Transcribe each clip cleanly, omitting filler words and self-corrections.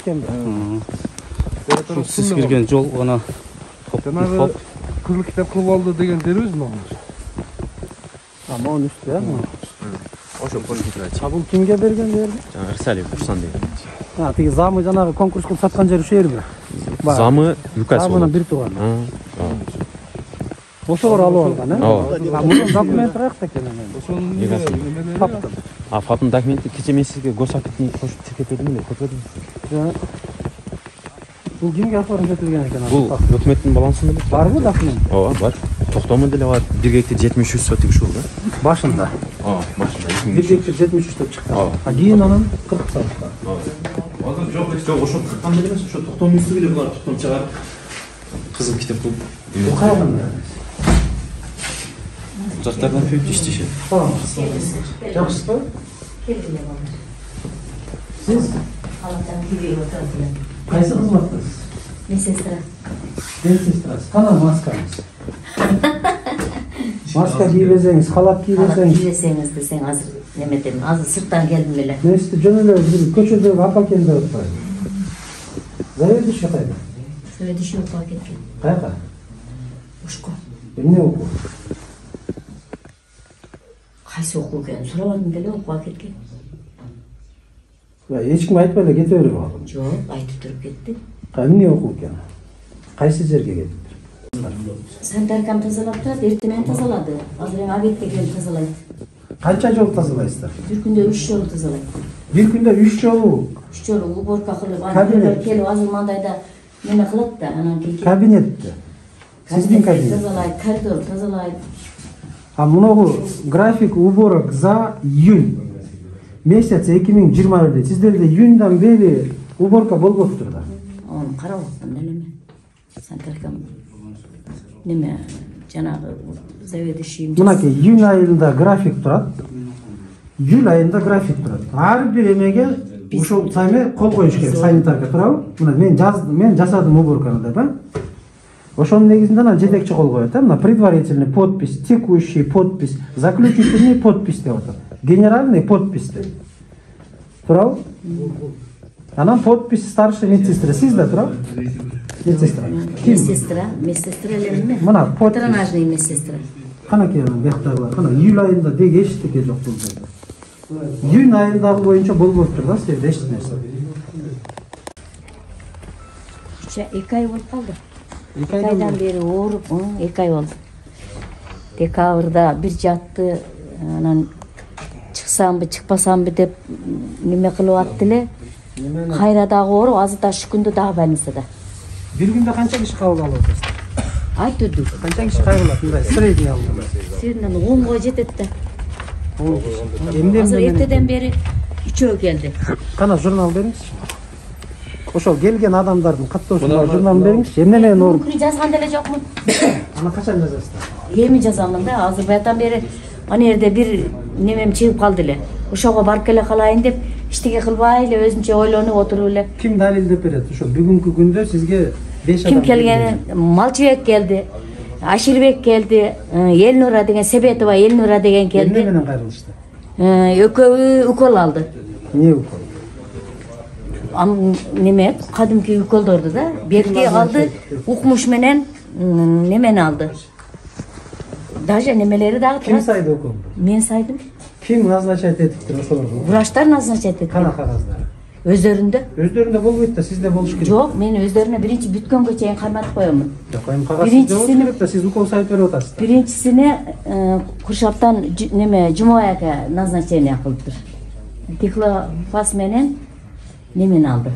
экен да. Siz kirgen жол гана Жанагы кызыл китап кылып алды деген дербизби аны? Монун үстү, э? Ошо көрсөтүлөт. Бул кимге берген жерди? Жана Рсалиев Руслан деген. Тиги замы жанагы конкурс кылып саткан жер ушул жерби? Замы Лукас. Замынын бир тууганы. Ошолор алып алган, э? Мунун документи каякта экен эми? Ошонун Таптым. Фаптын документи кече мен сизге көрсөтүп кошуп тиркетпедим эле, көрсөтөм. Бул кимге оформить этилген экен? Бул өкмөттүн балансында эле. Барбы документ? Ооба, бар. Токтому деле бар. 1 гектар 73 сотик ушул да. Башында. Башында. 1 гектар 73 деп чыкты. Кийин анан 40 сатты. Азыр жок, ошо кыркан деле эмес, ошо токтомдун үстүгү эле булар токтом чыгарып кызыл китеп кылып. Бул кайгында? Жактардан көйүп иштешет. Жакшысызбы? Сиз Алаттан күйбей отырасыз. кайсы кызматтасыз? Медсестра. Медсестрасыз. Кана маскаңыз? Маска кийбесеңиз, халат кийбесеңиз. Кийбесеңиз десең азыр неметем. Азыр сырттан келдим эле. Мен сизди жөн эле бир көчөдөгү апа экен деп атпайм. Заведующий кайда? Заведующий окуга кеткен. Каяка? Ушко. Эмне окуу? Кайсы окуу экенин сурабадым деле окуга кеткен. Эч ким айтпай эле кете берип алган. Жок, айтып туруп кетти. Эмне окуу экен? Кайсы жерге кетиптир? Санитаркам тазалап турат, эртең менен тазалады. Азыр эми обедке келип тазалайт. Канча жолу тазалайсыздар? Бир күндө 3 жолу тазалайт. Бир күндө 3 жолу? 3 жолу уборка кылып, Кабинет. келип азыр мандайда неме кылат да, анан кийин Кабинетте. Сиздин кабинет. тазалайт, коридор тазалайт. А мынагу график уборок за июнь месяц 2021. Сиздерде июньдан бери уборка болбоптур да. Onu karab attım elime. Santarkam neme жанагы заведующийim. Мынакей июнь айында график турат. Июль айында график турат. Ар бир эмеге ушул сами кол коюш керек, санитарка туурабы? Мына мен жасадым уборканы деп, а? Ошонун негизинде анан жетекчи кол коет, мына предварительный подпись, текущий подпись, заключительный подпись деп атат. Генеральный подпись деп. Туурабы? Анан подпись старший медсестра. Сиз да туурабы? Медсестра. Медсестра эле. Мына подпись. Патронажный медсестра. Канакей бияктагылар, кана июль айында деги эчтеке жок бул жерде. Июнь айындагы боюнча болбоптур да силерде эч нерсе. 2 ай болуп калды. 2 айдан бери ооруп, 2 ай болду. Декабрда бир жатты, анан чыксамбы, чыкпасамбы деп неме кылып атты эле. Кайра дагы ооруп, азыр да ушу күндө дагы больницада. Бир күндө канча киши кабыл алып атасыздар? Айтырдык. Канча киши кайрылат? Мындай средний алганда. Сенден 10го жетет да. Эмне Азыр эртеден бери 3өө келди. Кана журнал бериңизчи. Ошол келген адамдардын каттоосунда журналын бериңизчи. Эмне менен ооруп? Бүгүн жазган деле жокмун. Аны качан жазасыздар? Эми жазамын да, азыр баягыдан бери аны жерде бир немем чыгып калды эле. Ошого барып келе калайын деп иштеге кылбай эле өзүнчө ойлонуп отуруп эле. Ким далилдеп берет? Ошо бүгүнкү күндө сизге 5 адам. Ким келгени? Малчыбек келди. Аширбек келди. Элнура деген Себетова, Элнура деген келди. Эмне менен кайрылышты? Экөө укол алды. Эмне укол? Неме кадимки уколдорду да. Бекти алды, укмуш менен немени алды. Даже немелери дагы турат. Ким сайды уколду? Мен сайдым. Ким назначать этиптир ошолорду? Врачтар назначать этти. Кана кагаздар? Өздөрүндө. Өздөрүндө болбойт да, сизде болуш керек. Жок, мен өздөрүнө биринчи бүткөнгө чейин карматып коёмун. Жок, эми кагазсыз болуш керек да, сиз укол сайып берип атасыз. Биринчисине Куршаптан неме Жумой ака назначение кылыптыр. Диклофас менен немени алды.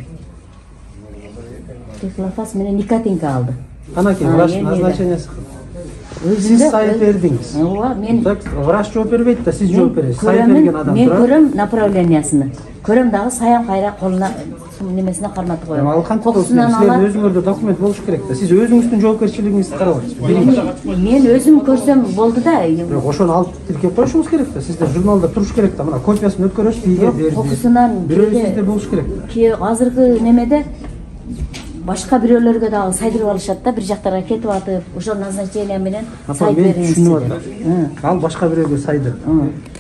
Диклофас менен никотинка алды. Канакей врач назначениеси кылды. Сиз сайып бердиңиз. Ооба, мен Врач жооп бербейт да, сиз жооп бересиз. Сайып берген адам мен турат. көрөм направлениясыны. Көрөм дагы саян кайра колуна немесине карматып коём. Ал кантип болсун, силердин өзүңөрдө документ болуш керек да. Сиз өзүңүздүн жоопкерчилигиңизди карап атасыз. Мен өзүм көрсөм болду да. Бирок ошону алып тиркеп коюшуңуз керек да. Сизде журналда туруш керек да. Мына копиясын өткөрөсүз, бийге берди. Копиясынан бирөө сизде болуш керек да. Ки азыркы немеде башка бирөөлөргө дагы сайдырып алышат да, бир жактарга кетип атып, ошол назначение менен сайып бериңиз. Түшүнүп атам. Ал башка бирөөгө сайдыр.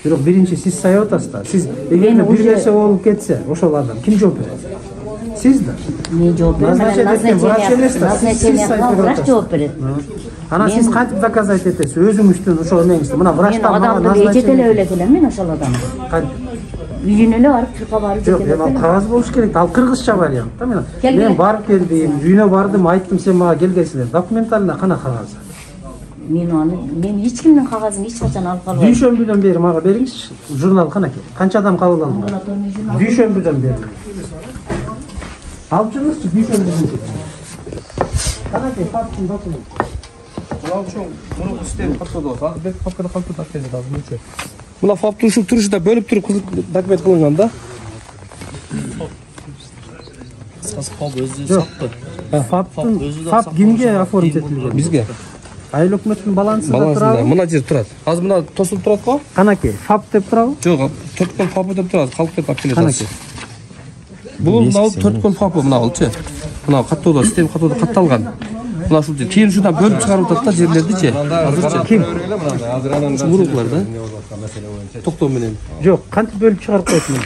Бирок биринчи сиз сайып атасыз да. Сиз эгерде бир нерсе болуп кетсе, ошол адам ким жооп берет? Siz de. Ne cevap verir? Назначать etкен врач емес да. Назначение кылган врач жооп берет. Ана сиз кантип доказать этесиз? Өзүңүздүн ошол эмеңизди. Мына Мен врачтан мага адамды эчете эле элек элем мен ошол адамды. Үйүнө эле барып чуркап барып Жок, эчете эми ал элем. кагаз болуш керек. Ал кыргызча вариант да мен. Келгиле. Мен барып келдим, үйүнө бардым, айттым, сен мага келгенсиңер. Документально кана кагазы. Мен эч кимдин кагазын эч качан алып калбайм. Дүйшөмбүдөн бери мага бериңизчи. Журнал канаке. Канча адам кабыл алды? Дүйшөмбүдөн бери. Алып жүрүңүзчү дүйшөмбүдөн. Канаке, фактын документ. Мына фаптың ушул турушунда бөлүп туруп документ кылынган да. Факт кимге оформить этилген? Бизге. Айыл өкмөттүн балансында Балансында турабы? мына жер турат. Азыр мына тосулуп турат го? Канаке, фап деп турабы? Жок, 4 кол фапы деп турат. Калк деп алып Канаке. келет. Бул мына 4 кол фапы мына болчу. Мына каттоодо, система каттоодо катталган. Мына ушул жер кийин ушудан бөлүп чыгарып атат да жерлердичи. Азырчы ким? Уруклар да. Токтоо менен. Жок, кантип бөлүп чыгарып коет мен?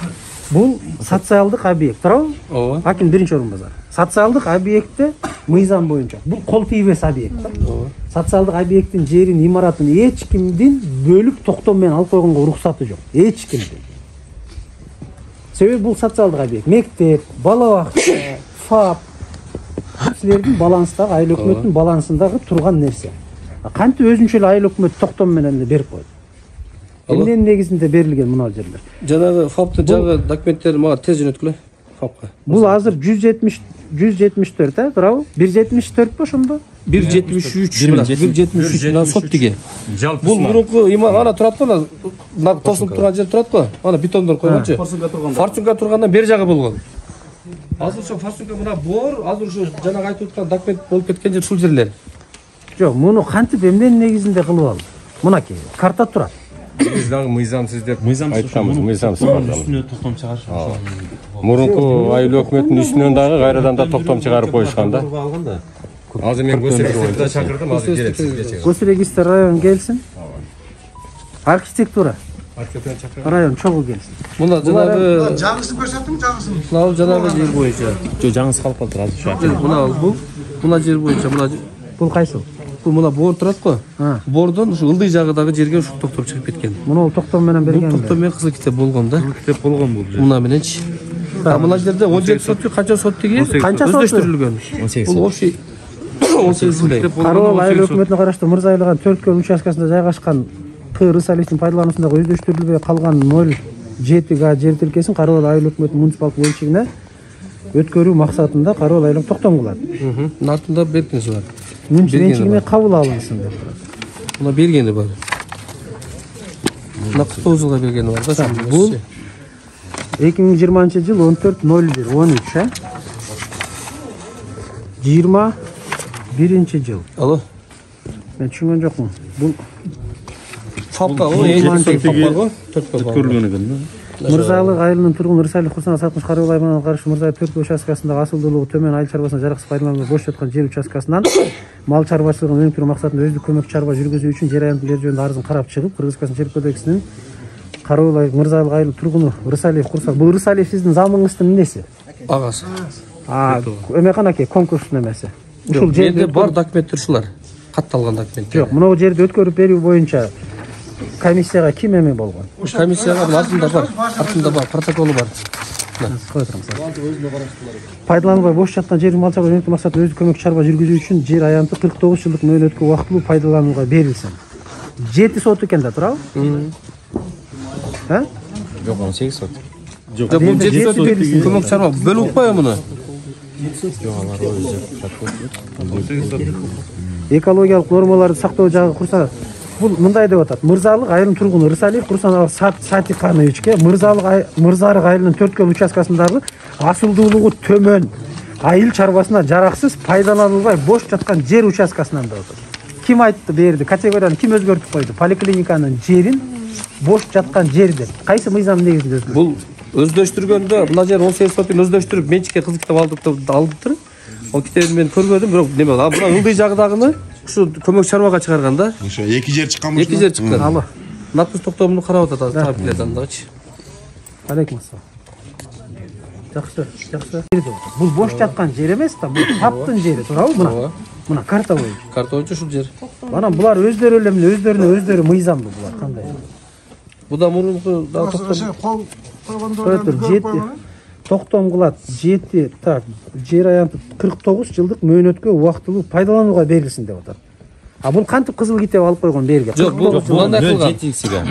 Бул социалдык объект, туурабы? Ооба. Аким биринчи орун базар. Социалдык объектте мыйзам боюнча. Бул кол тийбес объект да. Социалдык объекттин жерин, имаратын эч кимдин бөлүп токтоо менен алып койгонго уруксаты жок. Эч кимдин. Себеби бул социалдык объект. Мектеп, бала бакча, ФАП силердин баланстагы, айыл өкмөттүн балансындагы турган нерсе. Кантип өзүнчө эле айыл өкмөт токтоо менен эле берип койду. Эмненин негизинде берилген мына жерлер? Жанагы фаптын жагы документтери мага тез жөнөткүлө. Фапка. Бул азыр 174, туурабы? 174 ошондо? 173 173 сот тиги. Бул мурунку ана турат го, ана тосулуп турган жер турат го. Ана бетондор койгончу. Форсунка тургандан бери жагы болгон. Азыр ошо форсунка мына бор, азыр ошо жанагы айтып аткан документ болуп кеткен жер ушул жерлер. Жок, муну кантип эмненин негизинде кылып алды? Мынакей, карта турат. Biz dagы мыйзамсыз деп айтабыз, мыйзамсыз. Üstüne toxtom чыгарыш. Мурунку айыл өкмөттүн үстүнөн дагы кайрадан да токтом чыгарып коюшкан да. Азыр мен көсөрегистре чакырдым, азыр келет. Госрегистр район келсин. Архитектура район чогуу келсин. Мына жанагы жаңысын көрсөттүм, жаңысын. мына жанагы жер боюнча. Жо жаңысы калып калды азыр şu an. Мына жер боюнча мына Бул кайсы? бул мына бор турат го. Бордон ушу ылдый жагыдагы жерге ушу токтоп чыгып кеткен. Муну токтом менен Бул берген. токтом менен кызыл китеп болгон да. Китеп болгон бул. Мына мененчи. Мына жерде 17 сот, канча сот тиги? Канча сот? Өздөштүрүлгөн. 18 Бул общий 18 Кароол айыл өкмөтүнө караштуу Мырза айлыган 4 көл участкасында жайгашкан Т. Рысалиевдин пайдалануусундагы өздөштүрүлбөй калган 0,7 га жер тилкесин Кароол айыл өкмөтүнүн муниципалдык менчигине өткөрүү максатында Кароол айылы токтом кылат. Артында бергенси бар. Менчигине кабыл алынсын деп. Мына бергени бар. Мына 9 жылга бергени бар да. Бул 2020 жыл 14.01.13 21 жыл. Алло. Мен түшүнгөн жокмун. Бул Фапка го, фапка го. Өткөрүлгөн экен да. Мырзалык айылынын тургуну Рысалиев Курсана Сатмыш Кароол айылына каршы Мырзаев 4 участкасындагы асылдуулугу төмөн айыл чарбасына жараксыз пайдаланууга бош жаткан жер участкасынан мал чарбачылыгын өнүктүрүү максатында өздүк көмөк чарба жүргүзүү үчүн жер аянтын бер жөнүндө арызын карап чыгып, Кыргызстан жер кодексинин Кароол айыл Мырзалык айылы тургуну Рысалиев Курсана. Бул Рысалиев сиздин замыңыздын эмнеси? Агасы. Эме канаке конкурстун эмеси. Ушул жерде бар документтер ушулар. Катталган документтер. Жок, мына жерди өткөрүп берүү боюнча комиссияга ким эме болгон? Комиссияга артында бар, протоколу бар. Кой турам. Пайдаланылбай бош жаткан жердин мал чарба өнүктүү максатында өздүк көмөк чарба жүргүзүү үчүн жер аянты 49 жылдык мөөнөткө убактылуу пайдаланууга берилсин. 7 сот экен да, туурабы? Жок, 18 сот. Жок, бул 7 сот көмөк чарба бөлүп атпайбы муну? Экологиялык нормаларды сактоо жагы курса бул мындай деп атат. Мырзалык айылынын тургуну Рысалиев Курсанов Сатикановичке Мырзарык айылынын 4 көл участкасындагы асылдуулугу төмөн айыл чарбасына жараксыз пайдаланылбай бош жаткан жер участкасынан деп атат. Ким айтты берди? Категорияны ким өзгөртүп койду? Поликлиниканын жерин бош жаткан жер деп. Кайсы мыйзам негизинде өзгөртүп? Бул өздөштүргөндө мына жер 18 сотун өздөштүрүп менчикке кызыл китеп алдыптыр. Ол китебин мен көрбөдүм, бирок неме, мына ылдый жагыдагыны ушу көмөк чарбага чыгарган да. Ошо эки жер чыккан болчу. Эки жер чыккан. Алло. Напыс токтомуну карап атат азыр таап келет андагычы. Алейкум ассалам. Жакшы. Бул бош жаткан жер эмес да, бул таптын жери, туурабы мына? Мына карта боюнча. Карта боюнча ушул жер. Анан булар өздөрү эле эмне, өздөрүнө мыйзамдуу булар кандай? Буда мурунку дагы Кол жети. Токтом кылат 7, так, жер аянтып 49 жылдык мөөнөткө убактылуу пайдаланууга берилсин деп атат. А бул кантип кызыл китеп алып койгон берге? Жок, бул мындай кылган.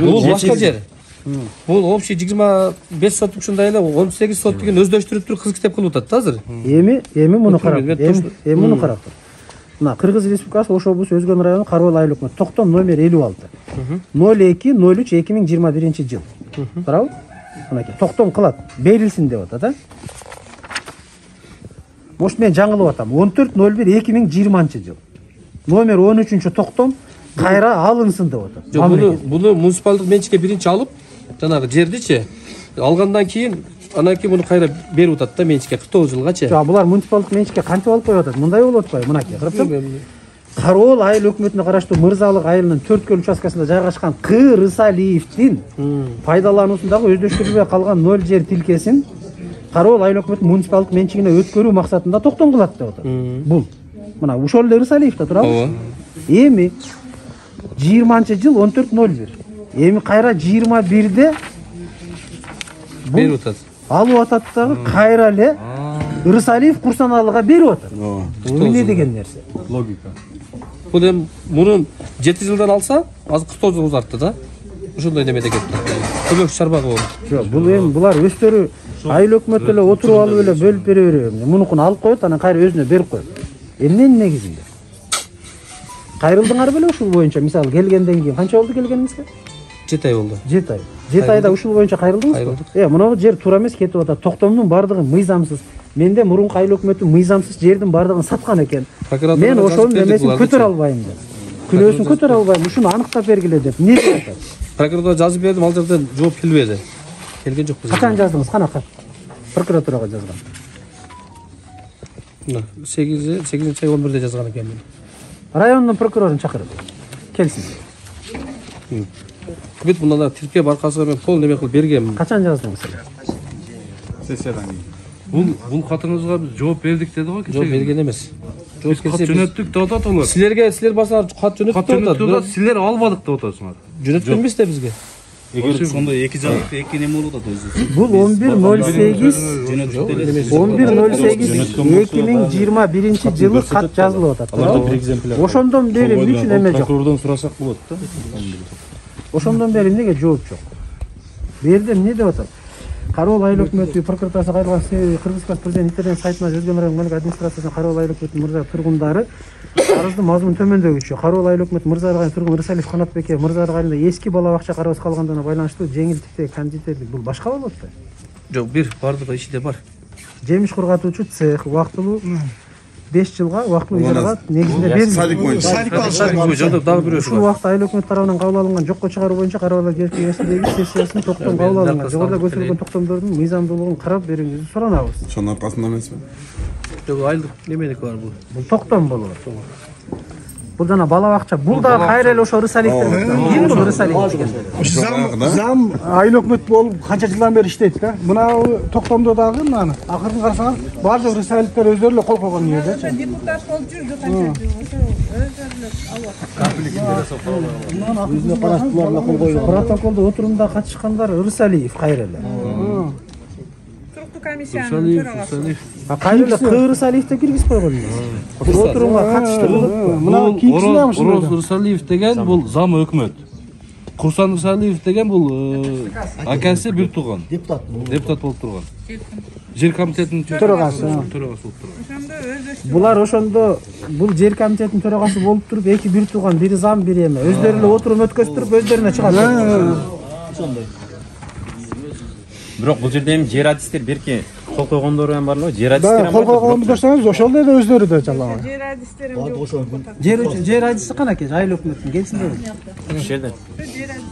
Бул башка жер. Бул общий 25 соттук ушундай эле 18 сот деген өздөштүрүп туруп кызыл китеп кылып атат да азыр. Эми муну карап. Эми муну карап. Мына Кыргыз Республикасы Ош облусу Өзгөн району Карабал айыл өкмөтү токтом номер 56. 02-03-2021 жыл. Туурабы? Мынакей токтом кылат, берилсин деп атат, а? Может мен жаңылып атам. 14-01-2020 жыл. Номер 13 токтом кайра алынсын деп атат. Жок, буну муниципалдык менчикке биринчи алып, жанагы жердичи алгандан кийин анан кийин буну кайра берип атат да менчикке 49 жылгачы. Жок, булар муниципалдык менчикке кантип алып коюп атат? Мындай болуп атпайбы? Мынакей, караптыр. Карабал айыл өкмөтүнө караштуу Мырзалык айылынын 4 участкасында жайгашкан К. Рысалиевдин пайдалануусундагы өздөштүрүлбөй калган 0 жер тилкесин Карабал айыл өкмөтүнүн муниципалдык менчигине өткөрүү максатында токтом кылат деп атат. Бул мына ушул эле Рысалиев да, туурабы? Эми 20-жыл 14-01. Эми кайра 21-де берип атат. Алып атат дагы кайра эле Рысалиев Курсаналыга берип атат. Эмне деген нерсе? Логика. Бул эми мурун 7 жылдан алса, азыр 49 жыл узартты да. Ушундай немеде кетти. Көбөк чарбагы болду. Жок, бул эми булар өздөрү айыл өкмөтү эле отуруп алып эле бөлүп бере берет. Мунукун алып коет, анан кайра өзүнө берип коет. Эмненин негизинде? Кайрылдыңар беле ушул боюнча, мисалы келгенден кийин канча болду келгениңизге? 7 ай болду. 7 ай. 7 айда ушул боюнча кайрылдыңызбы? Мына жер туура эмес кетип атат. Токтомдун бардыгы мыйзамсыз. Менде мурунку айыл өкмөтү мыйзамсыз жердин бардыгын саткан экен. Мен ошонун эмесин көтөрө албайм деп. Күнөөсүн көтөрө албайм. Ушуну аныктап бергиле деп. Не деп атат? Прокуратурага жазып бердим, ал жерден жооп келбеди. Келген жок бизге. Качан жаздыңыз? Кана прокуратурага жазган. 8-8 ай 11-де жазган экенмин. Райондун прокурорун чакырып келсин. Бүт мында тилке баркасыга мен пол неме кылып бергем. Качан жаздыңыз? Сессиядан кийин. Бул катыңызга биз жооп бердик деди го кечээ. Жооп берген эмес. Жооп келсе жөнөттүк деп атат алар. Силер басар кат жөнөттүк деп атат. Силер албадык деп атасыңар. Жөнөткөнбүз да бизге. Эгер ошондой эки жактуу эки неме болуп атат өзү. Бул 11-08-2021 жылы кат жазылып атат. Ошондон бери үчүн неме жок. Прокурордон сурасак болот да. Ошондон бери эмнеге жооп жок? Бу жерде эмне деп атат? Карабал айыл өкмөтү прокуратурасы кайрылган Кыргыз президент интернет сайтына Өзгөн район өлкөлүк администрациясынын Карабал айыл өкмөтүнүн Мырза тургундары арыздын мазмуну төмөндөгүчө. Карабал айыл өкмөтү Мырза районунун тургуну Рысалиев Канатбеке Мырза районунда эски бала бакча карабыз калгандыгына байланыштуу жеңилдикте кондитерлик бул башка болуп атпайбы? Жок, бир бардыгы ичинде бар. Жемиш кургатуучу цех убактылуу 5 жылга убактылуу ижарага негизинде берилген. Садик боюнча. Дагы бирөө Ушул убакта айыл өкмөт тарабынан кабыл алынган жокко чыгаруу боюнча Карабал кеңешиндеги сессиясынын токтом кабыл алынган жогоруда көрсөтүлгөн токтомдордун мыйзамдуулугун карап берүүңүздү суранабыз. Ошонун аркасында эмеспи? Жок, айылдык неменики бар бул. Бул токтом болуп атат. Бул жана бала бакча. Бул да кайра эле ошо Рысалиевдер. Ким бул Рысалиев деген? Зам айыл өкмөт болуп канча жылдан бери иштейт да. Мына токтомдо дагы мынаны акырын карасаңар баардык Рысалиевдер өздөрү эле кол койгон жерде. Депутат болуп жүрдү канча жыл. Ошо өздөрү Протоколдо отурумда катышкандар Рысалиев кайра эле. туруктуу комиссиянын төрагасы. Кайра эле К. Рысалиевди киргизип койгон эмес. Бул отурумга катышты болуп. Мына кийинкисинде Ороз Рысалиев деген бул зам өкмөт. Курсан Рысалиев деген бул акасы бир тууган. Депутат болуп турган. Жер комитетинин төрагасы болуп турган. Ошондо өздөштү. Булар ошондо бул жер комитетинин төрагасы болуп туруп эки бир тууган, бири зам, бири эме. Өздөрү эле отурум өткөзүп өздөрүнө чыгат. Ошондой. Бирок бул жерде эми жер адистер берки кол койгондор ham бар эле, жер адистер ham бар. Кол койгонду көрсөңүз, ошол эле өздөрү да жалган. Жер адистерим жок. Жер адиси канаке, айыл өкмөтүнүн келсин деп. Ошол жерде. Жер адиси.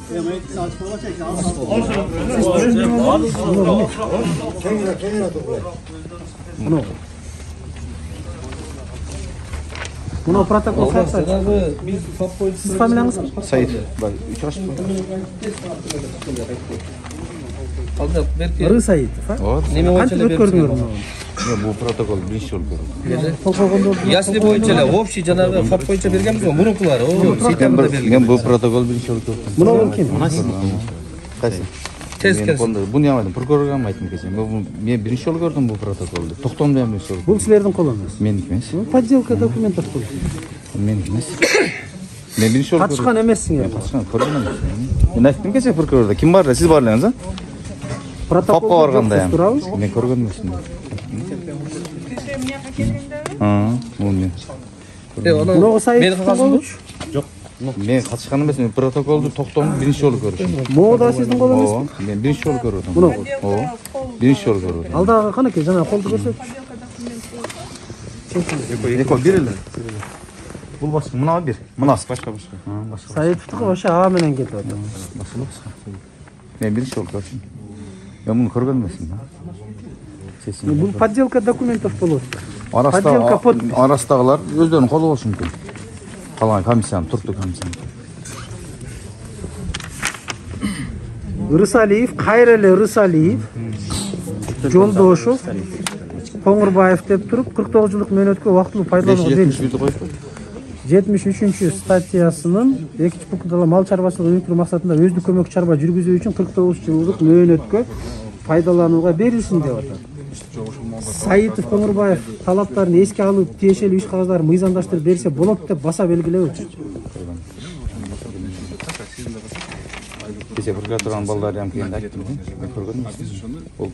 Мына протокол сайтта. Биз фап коюп. Сиз фамилияңыз? Саид. Бар. Алда берки Рысаитов, а? неме боюнча Кантип эле өткөрдүңөр муну? Бул протокол биринчи жолу көрдүм. Кол койгондорду Ясли боюнча эле общий жанагы фап боюнча бергенбиз го мурункулары. Сентябрда берилген. Мен бул протокол биринчи жолу көрдүм. Мына ким? Кайсы? Тез келсин. Буну ямадым, прокурорго айттым кечээ. Мен биринчи жолу көрдүм бул протоколду. Токтомду ham биринчи жолу. Бул силердин колу эмес. Меники эмес. Подделка документов бул. Меники эмес. Мен биринчи жолу Катышкан эмессиңер. көрдүм. Мен айттым кечээ прокурорго. Ким бар? Сиз бар элеңиз, а? Папка барганда ham. Мен көргөн эмесмин. Бул мен. Мунуга сайт болчу. Жок. Мен катышкан эмес, мен протоколду токтомду биринчи жолу көрдүм. Могу да сиздин кол эмеспи? Мен биринчи жолу көрдүм. Мунугу. Биринчи жолу көрдүм. Алдагы канаке жана колду көрсөт. Эко бир эле. Бул башка, мына бир. Мынасы башка. Саитовдуку вообще А менен кетип атат. Мен биринчи жолу көрдүм. Мен муну көргөн эмесмин. Бул подделка документов болот. Арасындагылар өздөрүнүн колу болушу мүмкүн. Калган комиссиянын, туруктуу комиссиянын. Рысалиев, Кайреле Рысалиев, Жолдошов, Коңурбаев деп туруп 49 жылдык мөөнөткө убактылуу пайдаланууга берилди. 73 статьясынын 2-пунктунда мал чарбачылыгын өнүктүрүү максатында өздүк көмөк чарба жүргүзүү үчүн 49 жылдык мөөнөткө пайдаланууга берилсин деп атат. Саитов Коңурбаев талаптарын эске алып, тиешелүү иш кагыздарын мыйзамдаштырып берсе болот деп баса белгилебечи. Кечээ прокуратуранын балдары ham келди, айттым. Мен көргөн эмесмин.